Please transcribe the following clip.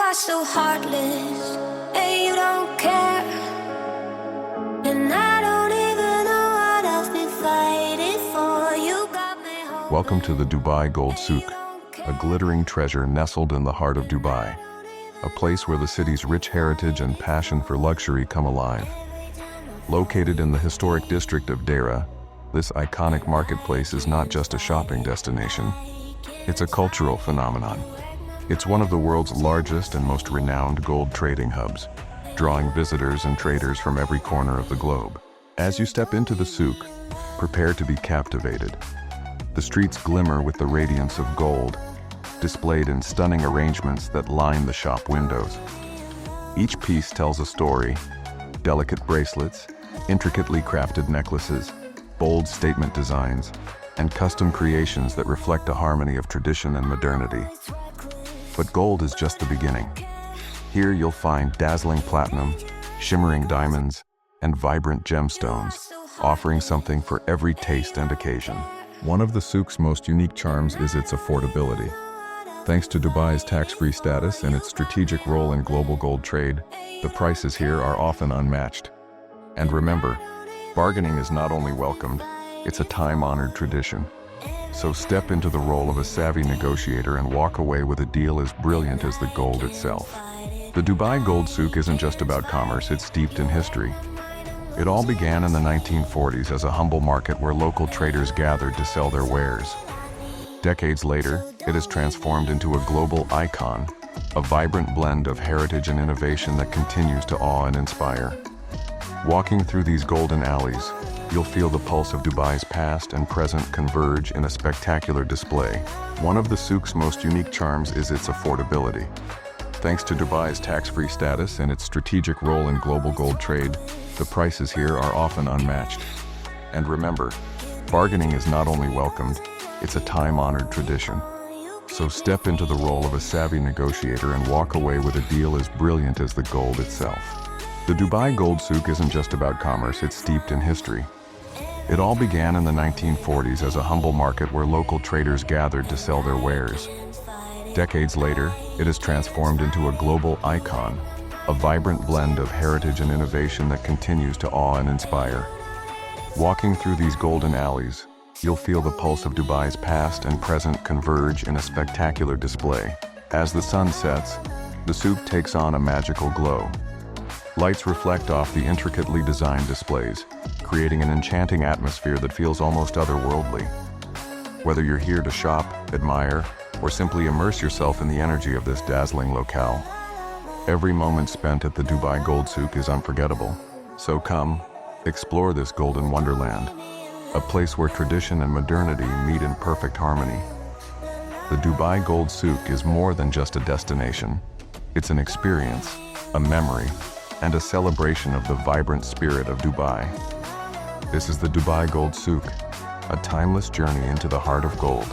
are so heartless, and you don't care. And I don't even know what else we're fighting for. You got me home. Welcome to the Dubai Gold Souk, a glittering treasure nestled in the heart of Dubai, a place where the city's rich heritage and passion for luxury come alive. Located in the historic district of Deira, this iconic marketplace is not just a shopping destination, it's a cultural phenomenon. It's one of the world's largest and most renowned gold trading hubs, drawing visitors and traders from every corner of the globe. As you step into the souk, prepare to be captivated. The streets glimmer with the radiance of gold, displayed in stunning arrangements that line the shop windows. Each piece tells a story: delicate bracelets, intricately crafted necklaces, bold statement designs, and custom creations that reflect a harmony of tradition and modernity. But gold is just the beginning. Here you'll find dazzling platinum, shimmering diamonds, and vibrant gemstones, offering something for every taste and occasion. One of the souk's most unique charms is its affordability. Thanks to Dubai's tax-free status and its strategic role in global gold trade, the prices here are often unmatched. And remember, bargaining is not only welcomed, it's a time-honored tradition. So step into the role of a savvy negotiator and walk away with a deal as brilliant as the gold itself. The Dubai Gold Souk isn't just about commerce, it's steeped in history. It all began in the 1940s as a humble market where local traders gathered to sell their wares. Decades later, it has transformed into a global icon, a vibrant blend of heritage and innovation that continues to awe and inspire. Walking through these golden alleys, you'll feel the pulse of Dubai's past and present converge in a spectacular display. One of the souk's most unique charms is its affordability. Thanks to Dubai's tax-free status and its strategic role in global gold trade, the prices here are often unmatched. And remember, bargaining is not only welcomed, it's a time-honored tradition. So step into the role of a savvy negotiator and walk away with a deal as brilliant as the gold itself. The Dubai Gold Souk isn't just about commerce, it's steeped in history. It all began in the 1940s as a humble market where local traders gathered to sell their wares. Decades later, it has transformed into a global icon, a vibrant blend of heritage and innovation that continues to awe and inspire. Walking through these golden alleys, you'll feel the pulse of Dubai's past and present converge in a spectacular display. As the sun sets, the souk takes on a magical glow. Lights reflect off the intricately designed displays, creating an enchanting atmosphere that feels almost otherworldly. Whether you're here to shop, admire, or simply immerse yourself in the energy of this dazzling locale, every moment spent at the Dubai Gold Souk is unforgettable. So come, explore this golden wonderland, a place where tradition and modernity meet in perfect harmony. The Dubai Gold Souk is more than just a destination. It's an experience, a memory, and a celebration of the vibrant spirit of Dubai. This is the Dubai Gold Souk, a timeless journey into the heart of gold.